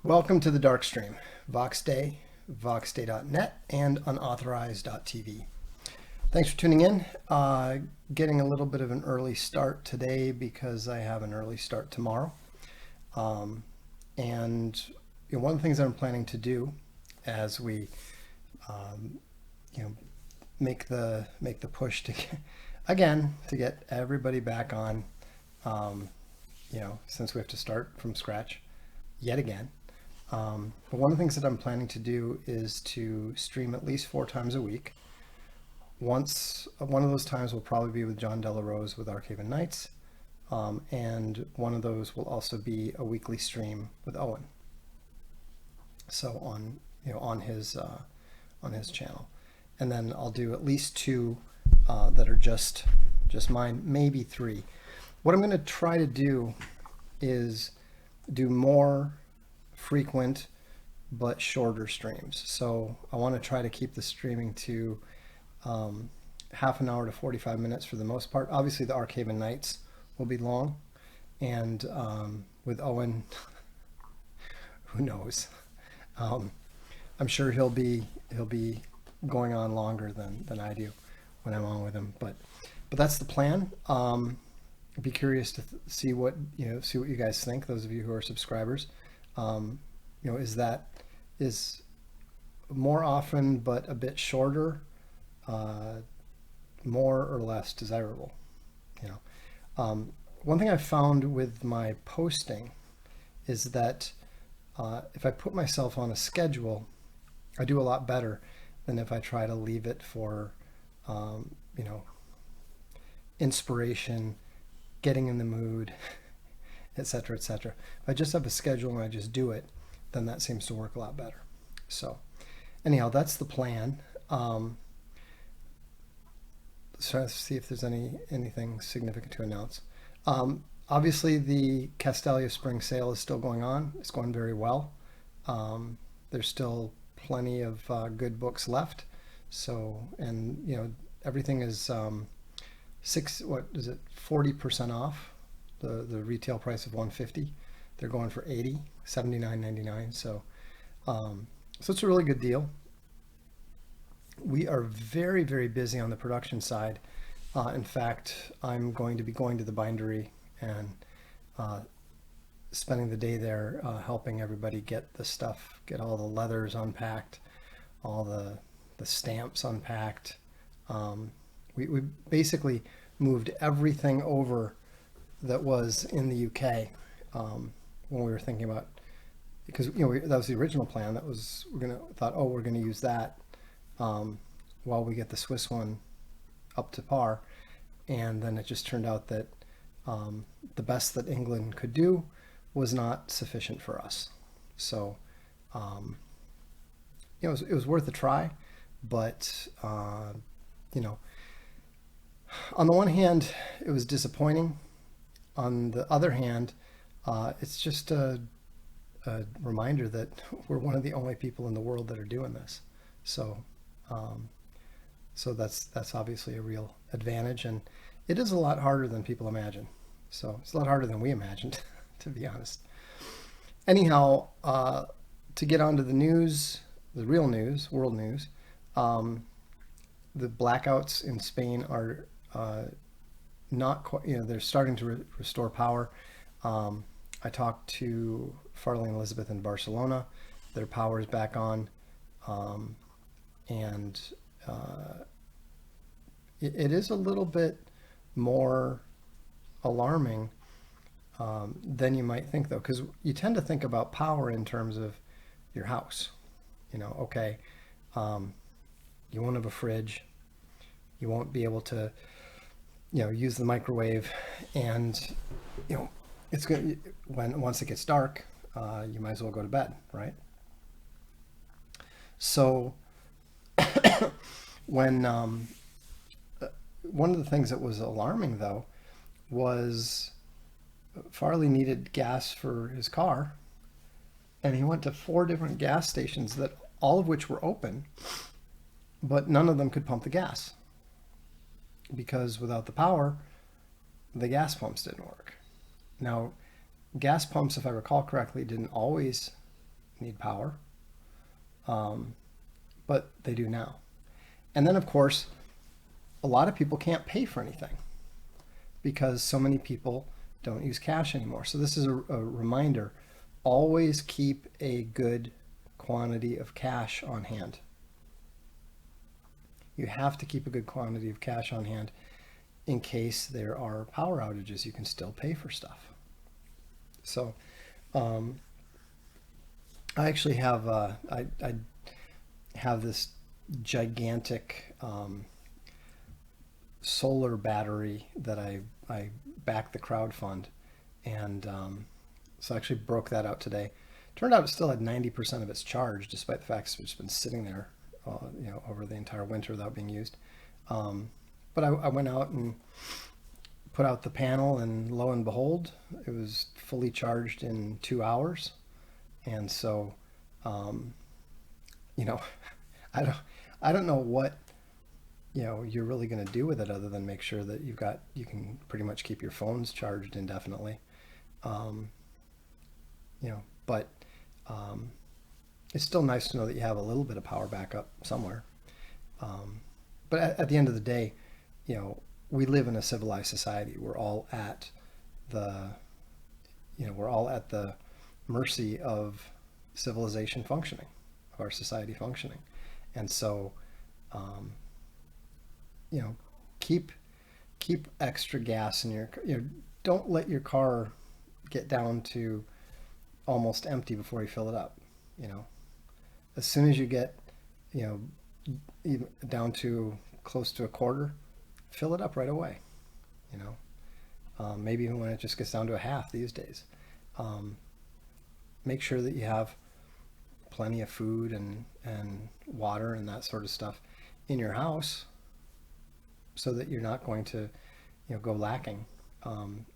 Welcome to the Darkstream, VoxDay, voxday.net, and unauthorized.tv. Thanks for tuning in. Getting a little bit of an early start today because I have an early start tomorrow. And one of the things that I'm planning to do as we make the push to get everybody back on, since we have to start from scratch yet again. But one of the things that I'm planning to do is to stream at least 4 times a week. One of those times will probably be with John Delarose with Archaven Knights, and one of those will also be a weekly stream with Owen. So on his channel, and then I'll do at least 2 that are just mine, maybe 3. What I'm going to try to do is do more frequent but shorter streams. So I want to try to keep the streaming to half an hour to 45 minutes for the most part. Obviously the Archaven Nights will be long, and with Owen, who knows? I'm sure he'll be going on longer than I do when I'm on with him, but that's the plan. I'd be curious to see what you guys think, those of you who are subscribers. Is more often but a bit shorter, more or less desirable? One thing I've found with my posting is that if I put myself on a schedule, I do a lot better than if I try to leave it for inspiration, getting in the mood, etc., etc. If I just have a schedule and I just do it, then that seems to work a lot better. So anyhow, that's the plan. So let's see if there's anything significant to announce. Obviously the Castalia Spring Sale is still going on. It's going very well. There's still plenty of good books left. So, and everything is 40% off. The retail price of $150, they're going for $80, $79.99. So it's a really good deal. We are very, very busy on the production side. In fact, I'm going to be going to the bindery and spending the day there, helping everybody get the stuff, get all the leathers unpacked, all the stamps unpacked. We basically moved everything over that was in the UK when we were thinking about, because that was the original plan. That was we're gonna use that while we get the Swiss one up to par, and then it just turned out that the best that England could do was not sufficient for us. So it was worth a try, but on the one hand it was disappointing. On the other hand, it's just a reminder that we're one of the only people in the world that are doing this. So, so that's obviously a real advantage, and it is a lot harder than people imagine. So it's a lot harder than we imagined, to be honest. Anyhow, to get onto the news, the real news, world news, the blackouts in Spain are not quite, they're starting to restore power. I talked to Farley and Elizabeth in Barcelona. Their power is back on, and it is a little bit more alarming than you might think, though, because you tend to think about power in terms of your house. Okay, you won't have a fridge, you won't be able to use the microwave, and it's good once it gets dark, you might as well go to bed, right? So when one of the things that was alarming, though, was Farley needed gas for his car, and he went to 4 different gas stations, that all of which were open, but none of them could pump the gas, because without the power, the gas pumps didn't work. Now, gas pumps, if I recall correctly, didn't always need power, but they do now. And then, of course, a lot of people can't pay for anything because so many people don't use cash anymore. So this is a reminder, always keep a good quantity of cash on hand. You have to keep a good quantity of cash on hand in case there are power outages. You can still pay for stuff. So I actually have I have this gigantic solar battery that I backed the crowdfund, and so I actually broke that out today. Turned out it still had 90% of its charge, despite the fact it's been sitting there, over the entire winter without being used. But I went out and put out the panel, and lo and behold, it was fully charged in 2 hours. And so, I don't know what you're really going to do with it other than make sure that you can pretty much keep your phones charged indefinitely. But it's still nice to know that you have a little bit of power backup somewhere. But at the end of the day, we live in a civilized society. We're all at the mercy of civilization functioning, of our society functioning. And so, keep extra gas in your, don't let your car get down to almost empty before you fill it up. As soon as you get, down to close to a quarter, fill it up right away. Maybe even when it just gets down to a half these days. Make sure that you have plenty of food and water and that sort of stuff in your house, so that you're not going to, go lacking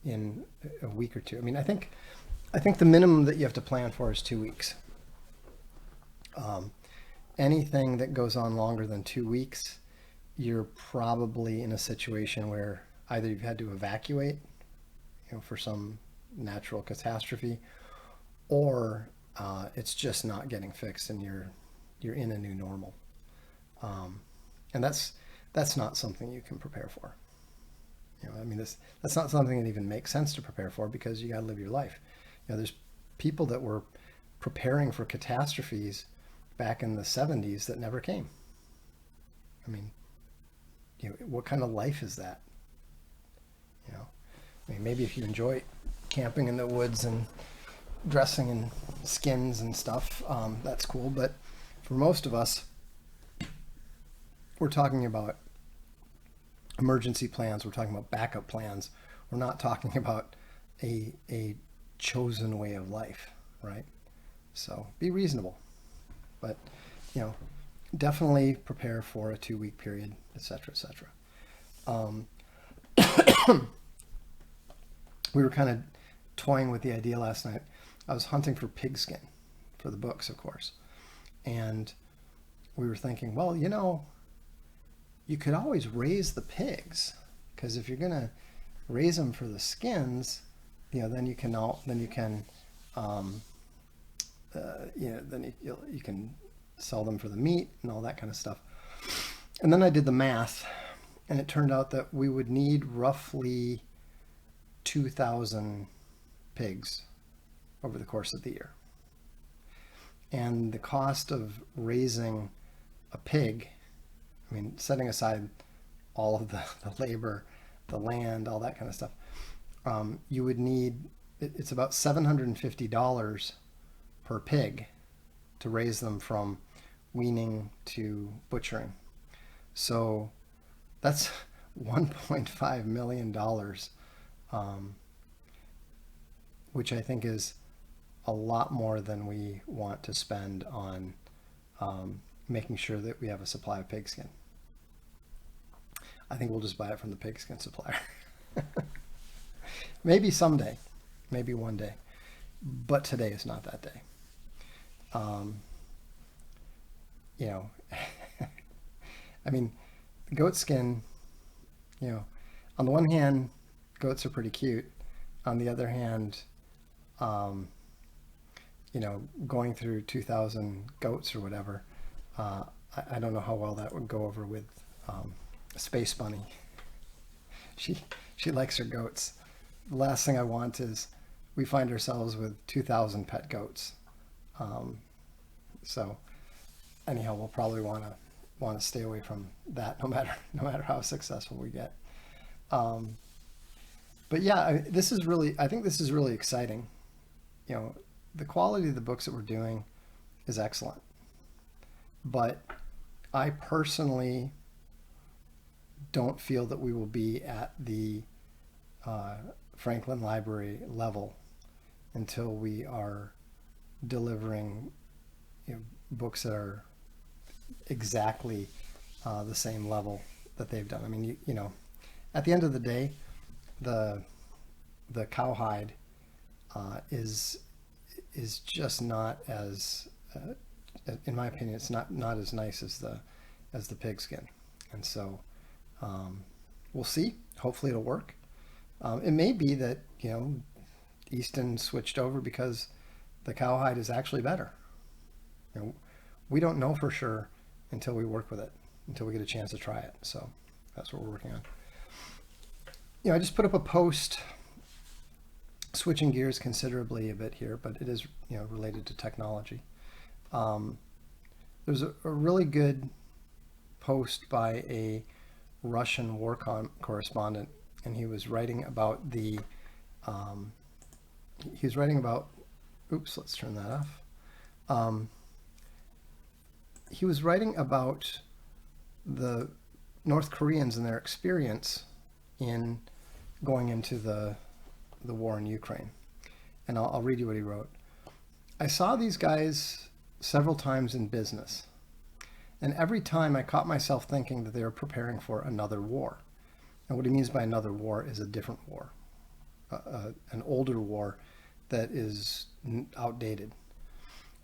in a week or two. I mean, I think the minimum that you have to plan for is 2 weeks. Anything that goes on longer than 2 weeks, you're probably in a situation where either you've had to evacuate, for some natural catastrophe, or it's just not getting fixed, and you're in a new normal. And that's not something you can prepare for. That's not something that even makes sense to prepare for, because you got to live your life. There's people that were preparing for catastrophes back in the 70s that never came. What kind of life is that? Maybe if you enjoy camping in the woods and dressing in skins and stuff, that's cool. But for most of us, we're talking about emergency plans. We're talking about backup plans. We're not talking about a chosen way of life, right? So be reasonable, but definitely prepare for a 2-week period, etc., etc. We were kind of toying with the idea last night. I was hunting for pigskin for the books, of course, and we were thinking, well, you could always raise the pigs, because if you're going to raise them for the skins, then you can sell them for the meat and all that kind of stuff. And then I did the math, and it turned out that we would need roughly 2,000 pigs over the course of the year. And the cost of raising a pig, setting aside all of the labor, the land, all that kind of stuff, you would need, it's about $750 per pig to raise them from weaning to butchering. So that's $1.5 million, which I think is a lot more than we want to spend on making sure that we have a supply of pigskin. I think we'll just buy it from the pigskin supplier. Maybe someday, maybe one day, but today is not that day. Goat skin, on the one hand, goats are pretty cute. On the other hand, going through 2,000 goats or whatever. I don't know how well that would go over with Space Bunny. She likes her goats. The last thing I want is we find ourselves with 2,000 pet goats. So anyhow, we'll probably want to stay away from that, no matter how successful we get. But yeah, I think this is really exciting. The quality of the books that we're doing is excellent, but I personally don't feel that we will be at the Franklin Library level until we are delivering books that are exactly the same level that they've done. I mean, at the end of the day, the cowhide is just not as, in my opinion, it's not as nice as the pigskin, and so we'll see. Hopefully, it'll work. It may be that Easton switched over because the cowhide is actually better. We don't know for sure until we work with it, until we get a chance to try it. So that's what we're working on. I just put up a post, switching gears considerably a bit here, but it is related to technology. There's a really good post by a Russian war correspondent, and he was writing about oops, let's turn that off. He was writing about the North Koreans and their experience in going into the war in Ukraine. And I'll read you what he wrote. I saw these guys several times in business, and every time I caught myself thinking that they were preparing for another war. And what he means by another war is a different war, an older war that is outdated,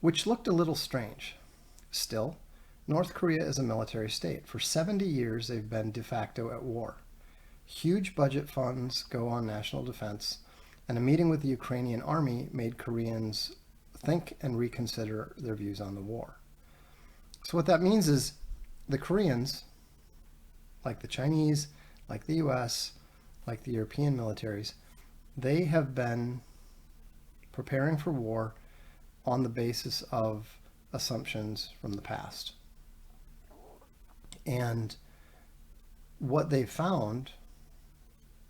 which looked a little strange. Still, North Korea is a military state. For 70 years, they've been de facto at war. Huge budget funds go on national defense, and a meeting with the Ukrainian army made Koreans think and reconsider their views on the war. So what that means is the Koreans, like the Chinese, like the US, like the European militaries, they have been preparing for war on the basis of assumptions from the past. And what they found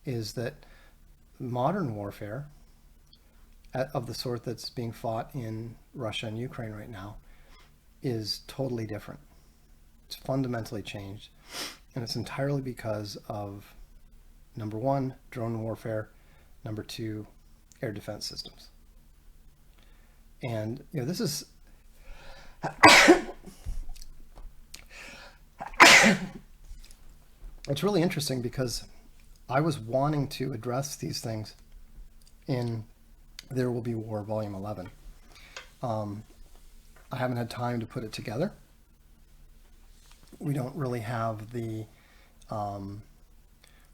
is that modern warfare of the sort that's being fought in Russia and Ukraine right now is totally different. It's fundamentally changed, and it's entirely because of, number one, drone warfare, number two, air defense systems. And this is it's really interesting because I was wanting to address these things in There Will Be War, Volume 11. I haven't had time to put it together. We don't really have the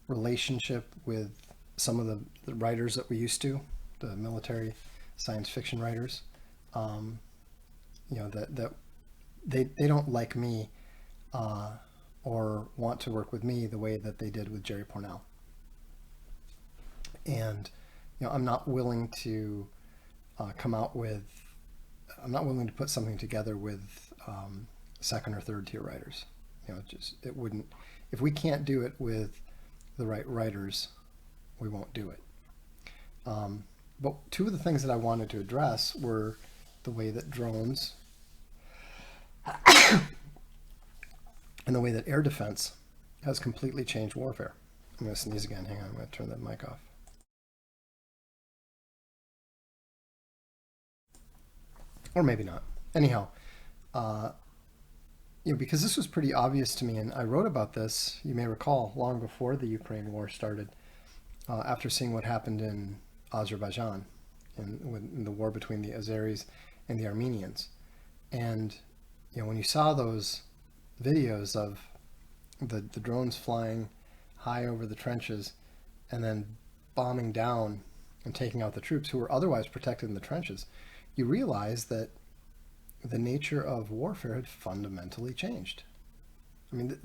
relationship with some of the writers that we used to, the military science fiction writers. That they don't like me or want to work with me the way that they did with Jerry Pournelle. And I'm not willing to I'm not willing to put something together with second or third tier writers. It wouldn't, if we can't do it with the right writers, we won't do it. But two of the things that I wanted to address were the way that drones and the way that air defense has completely changed warfare. I'm going to sneeze again. Hang on, I'm going to turn that mic off. Or maybe not. Anyhow, because this was pretty obvious to me, and I wrote about this, you may recall, long before the Ukraine war started, after seeing what happened in Azerbaijan, in the war between the Azeris and the Armenians. And when you saw those videos of the drones flying high over the trenches and then bombing down and taking out the troops who were otherwise protected in the trenches, you realize that the nature of warfare had fundamentally changed. I mean,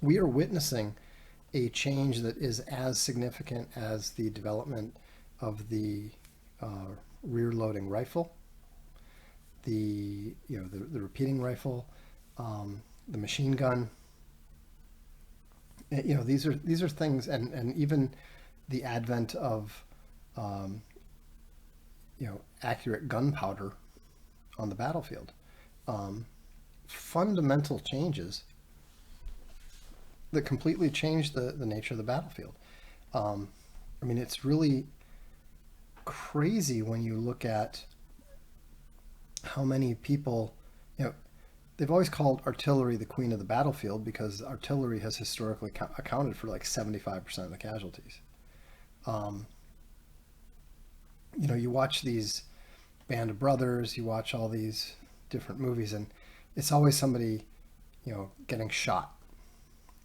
we are witnessing a change that is as significant as the development of the rear loading rifle, the repeating rifle, the machine gun. These are things, and even the advent of accurate gunpowder on the battlefield. Fundamental changes that completely changed the nature of the battlefield. I mean, it's really crazy when you look at how many people, they've always called artillery the queen of the battlefield because artillery has historically accounted for like 75% of the casualties. You watch these Band of Brothers, you watch all these different movies, and it's always somebody, getting shot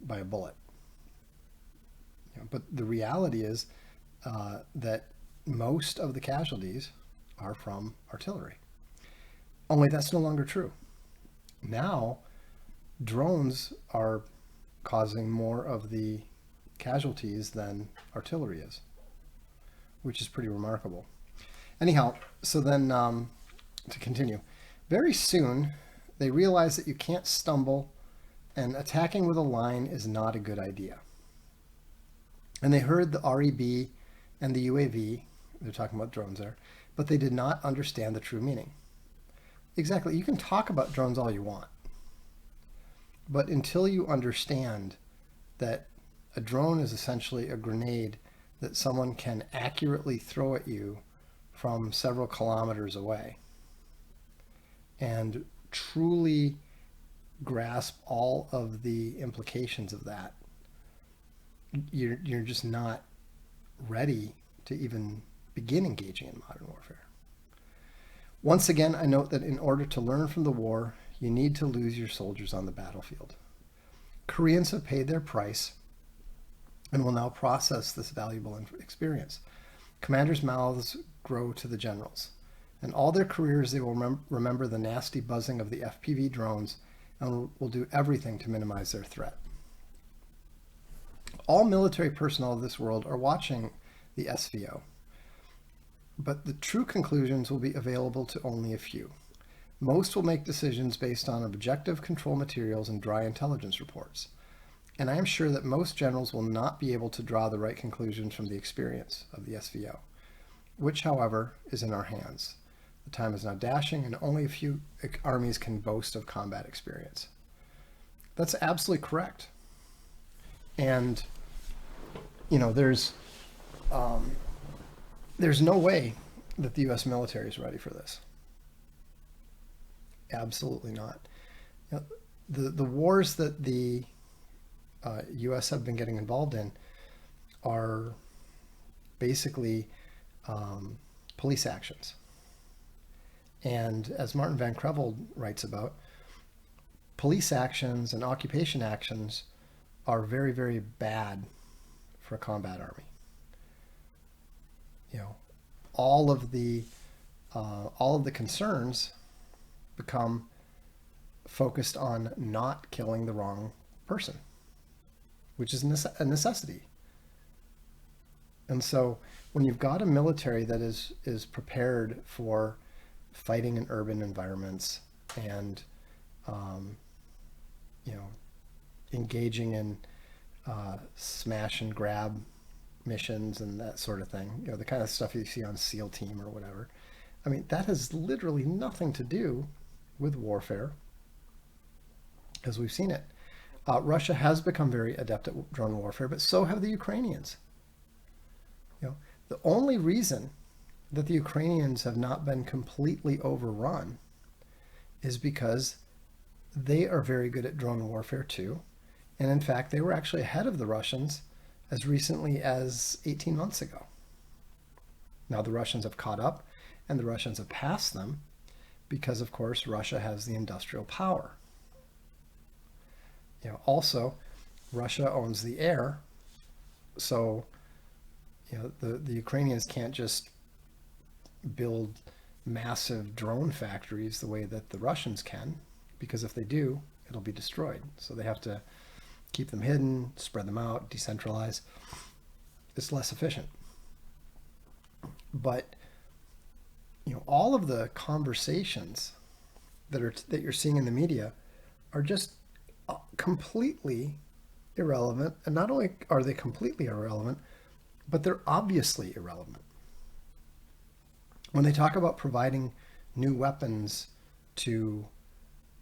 by a bullet. But the reality is that most of the casualties are from artillery. Only that's no longer true. Now, drones are causing more of the casualties than artillery is, which is pretty remarkable. Anyhow, so then to continue, very soon they realize that you can't stumble and attacking with a line is not a good idea. And they heard the REB and the UAV, they're talking about drones there, but they did not understand the true meaning. Exactly, you can talk about drones all you want, but until you understand that a drone is essentially a grenade that someone can accurately throw at you from several kilometers away and truly grasp all of the implications of that, you're just not ready to even begin engaging in modern warfare. Once again, I note that in order to learn from the war, you need to lose your soldiers on the battlefield. Koreans have paid their price and will now process this valuable experience. Commanders' mouths grow to the generals. In all their careers, they will remember the nasty buzzing of the FPV drones and will do everything to minimize their threat. All military personnel of this world are watching the SVO, but the true conclusions will be available to only a few. Most will make decisions based on objective control materials and dry intelligence reports. And I am sure that most generals will not be able to draw the right conclusions from the experience of the SVO, which, however, is in our hands. The time is now dashing, and only a few armies can boast of combat experience. That's absolutely correct. And, there's no way that the U.S. military is ready for this. Absolutely not. The wars that the U.S. have been getting involved in are basically police actions. And as Martin Van Creveld writes about, police actions and occupation actions are very, very bad for a combat army. All of the concerns become focused on not killing the wrong person, which is a necessity. And so when you've got a military that is prepared for fighting in urban environments and engaging in smash and grab missions and that sort of thing, the kind of stuff you see on SEAL Team or whatever, I mean, that has literally nothing to do with warfare as we've seen it. Russia has become very adept at drone warfare, but so have the Ukrainians. The only reason that the Ukrainians have not been completely overrun is because they are very good at drone warfare too. And in fact, they were actually ahead of the Russians as recently as 18 months ago. Now the Russians have caught up and the Russians have passed them because, of course, Russia has the industrial power. Also, Russia owns the air, so the Ukrainians can't just build massive drone factories the way that the Russians can, because if they do, it'll be destroyed. So they have to keep them hidden, spread them out, decentralize. It's less efficient. But all of the conversations that you're seeing in the media are just completely irrelevant. And not only are they completely irrelevant, but they're obviously irrelevant. When they talk about providing new weapons to,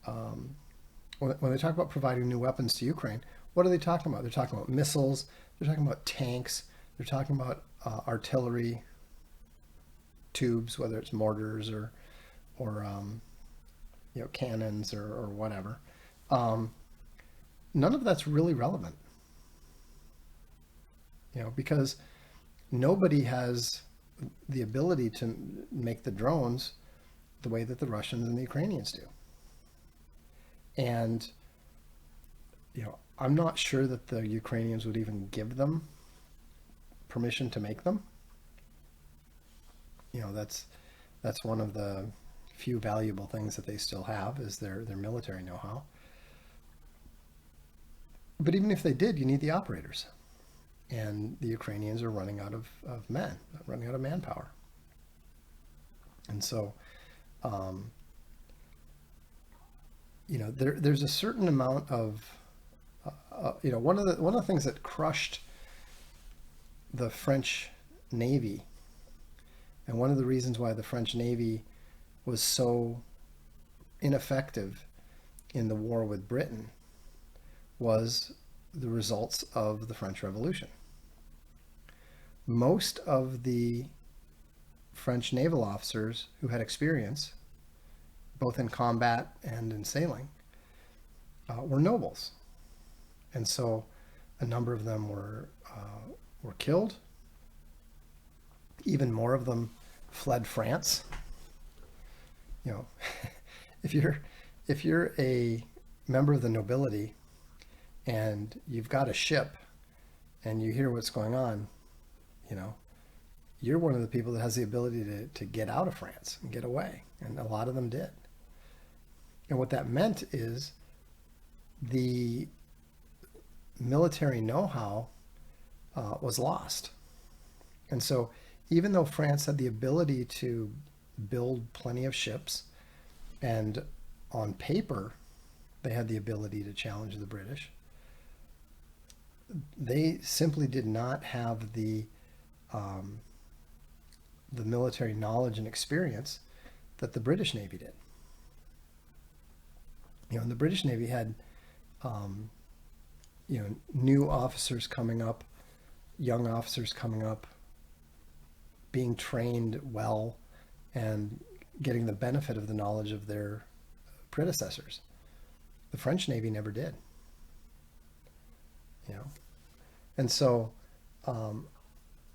when they talk about providing new weapons to Ukraine, what are they talking about? They're talking about missiles. They're talking about tanks. They're talking about artillery tubes, whether it's mortars or cannons or whatever. None of that's really relevant, because nobody has the ability to make the drones the way that the Russians and the Ukrainians do. And, I'm not sure that the Ukrainians would even give them permission to make them. That's one of the few valuable things that they still have is their military know-how. But even if they did, you need the operators. And the Ukrainians are running out of men, running out of manpower. And so, there's a certain amount of, one of the things that crushed the French Navy, and one of the reasons why the French Navy was so ineffective in the war with Britain was the results of the French Revolution. Most of the French naval officers who had experience, both in combat and in sailing, were nobles. And so a number of them were killed. Even more of them fled France. If you're a member of the nobility and you've got a ship and you hear what's going on, you're one of the people that has the ability to get out of France and get away. And a lot of them did. And what that meant is the military know-how was lost. And so even though France had the ability to build plenty of ships, and on paper they had the ability to challenge the British, they simply did not have the military knowledge and experience that the British Navy did. And the British Navy had new officers coming up, young officers coming up, being trained well and getting the benefit of the knowledge of their predecessors. The French Navy never did. And so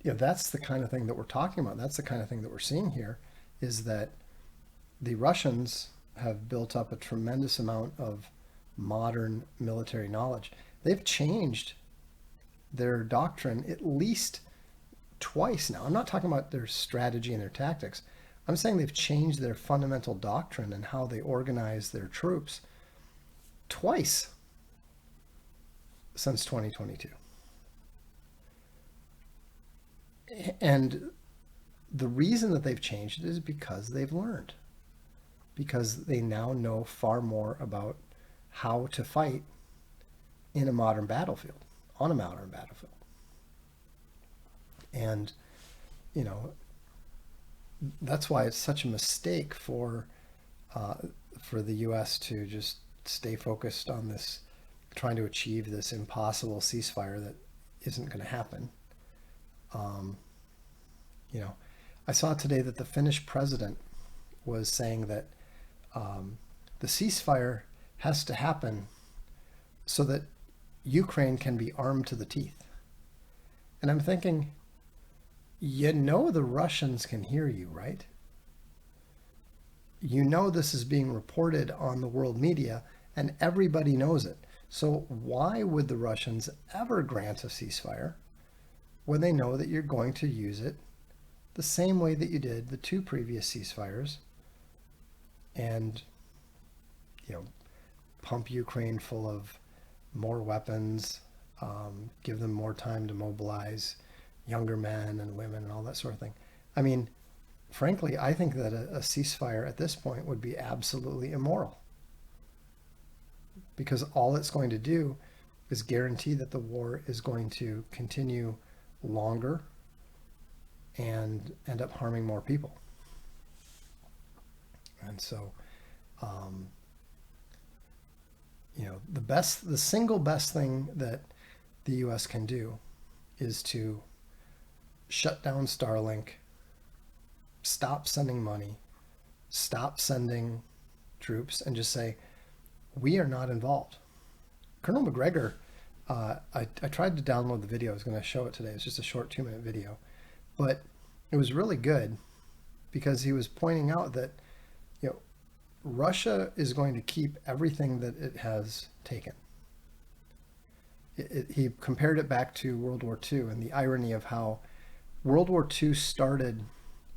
that's the kind of thing that we're talking about. That's the kind of thing that we're seeing here, is that the Russians have built up a tremendous amount of modern military knowledge. They've changed their doctrine at least twice now. I'm not talking about their strategy and their tactics. I'm saying they've changed their fundamental doctrine and how they organize their troops twice since 2022. And the reason that they've changed it is because they've learned. Because they now know far more about how to fight in a modern battlefield, on a modern battlefield. And, that's why it's such a mistake for the U.S. to just stay focused on this, trying to achieve this impossible ceasefire that isn't going to happen. I saw today that the Finnish president was saying that the ceasefire has to happen so that Ukraine can be armed to the teeth. And I'm thinking, the Russians can hear you, right? This is being reported on the world media and everybody knows it. So why would the Russians ever grant a ceasefire when they know that you're going to use it the same way that you did the two previous ceasefires and, you know, pump Ukraine full of more weapons, give them more time to mobilize younger men and women and all that sort of thing. I mean, frankly, I think that a ceasefire at this point would be absolutely immoral, because all it's going to do is guarantee that the war is going to continue longer and end up harming more people. And so, you know, the single best thing that the US can do is to shut down Starlink, stop sending money, stop sending troops, and just say, we are not involved. Colonel McGregor, I tried to download the video. I was going to show it today. It's just a short 2-minute video, but it was really good because he was pointing out that, you know, Russia is going to keep everything that it has taken. He compared it back to World War II and the irony of how World War II started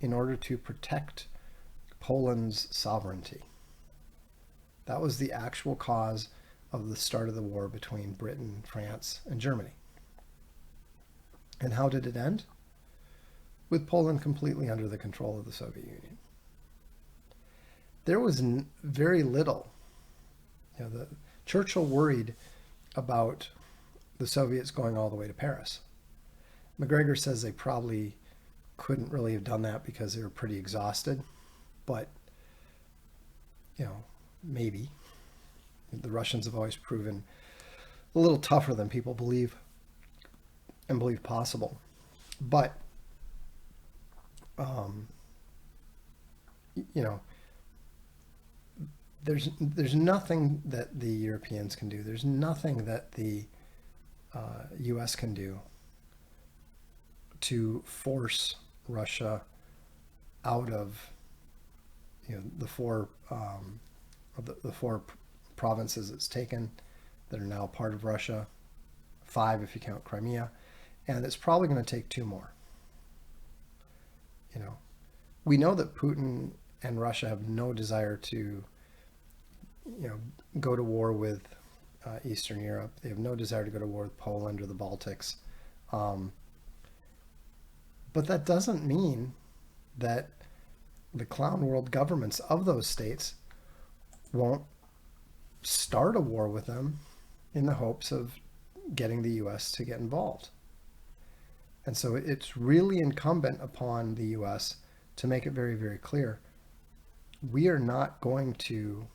in order to protect Poland's sovereignty. That was the actual cause of the start of the war between Britain, France, and Germany. And how did it end? With Poland completely under the control of the Soviet Union. There was very little. You know, Churchill worried about the Soviets going all the way to Paris. McGregor says they probably couldn't really have done that because they were pretty exhausted, but, you know, maybe. The Russians have always proven a little tougher than people believe and believe possible. But, you know, there's nothing that the Europeans can do. There's nothing that the US can do to force Russia out of, you know, the four provinces it's taken that are now part of Russia, 5 if you count Crimea, and it's probably going to take 2 more. You know, we know that Putin and Russia have no desire to, you know, go to war with Eastern Europe. They have no desire to go to war with Poland or the Baltics. But that doesn't mean that the clown world governments of those states won't start a war with them in the hopes of getting the US to get involved. And so it's really incumbent upon the US to make it very, very clear, we are not going to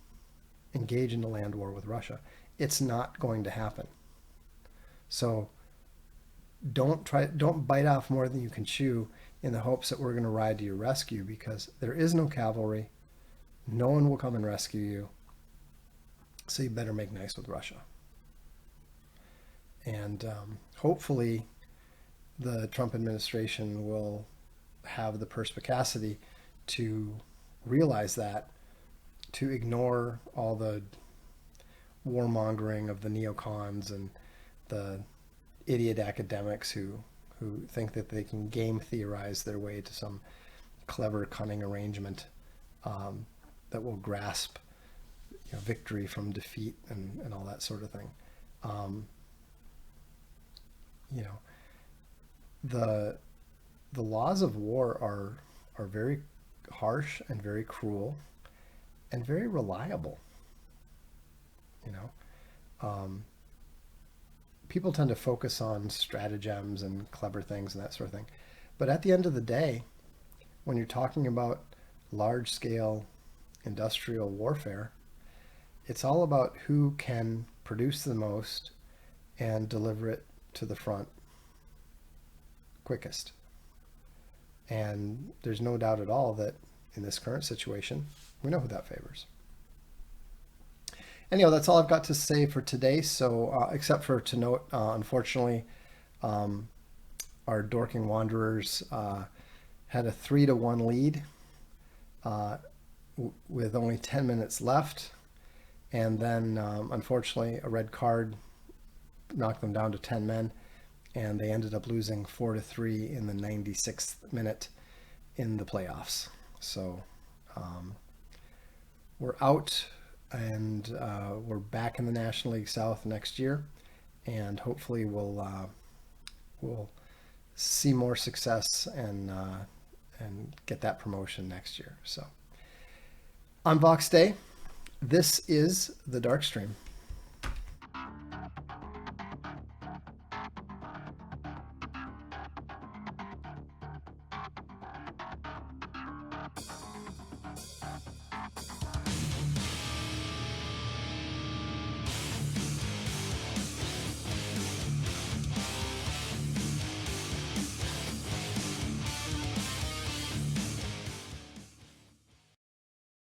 engage in a land war with Russia. It's not going to happen. So don't bite off more than you can chew in the hopes that we're going to ride to your rescue, because there is no cavalry. No one will come and rescue you. So you better make nice with Russia. And hopefully the Trump administration will have the perspicacity to realize that, to ignore all the warmongering of the neocons and the idiot academics who think that they can game theorize their way to some clever, cunning arrangement that will grasp, you know, victory from defeat and all that sort of thing. You know, the laws of war are very harsh and very cruel and very reliable. You know, people tend to focus on stratagems and clever things and that sort of thing. But at the end of the day, when you're talking about large-scale industrial warfare, it's all about who can produce the most and deliver it to the front quickest. And there's no doubt at all that in this current situation, we know who that favors. Anyhow, that's all I've got to say for today. So, except for to note, unfortunately, our Dorking Wanderers had a 3-1 lead with only 10 minutes left. And then, unfortunately, a red card knocked them down to 10 men. And they ended up losing 4-3 in the 96th minute in the playoffs. So we're out, and we're back in the National League South next year, and hopefully we'll see more success and get that promotion next year. So I'm Vox Day. This is the Darkstream.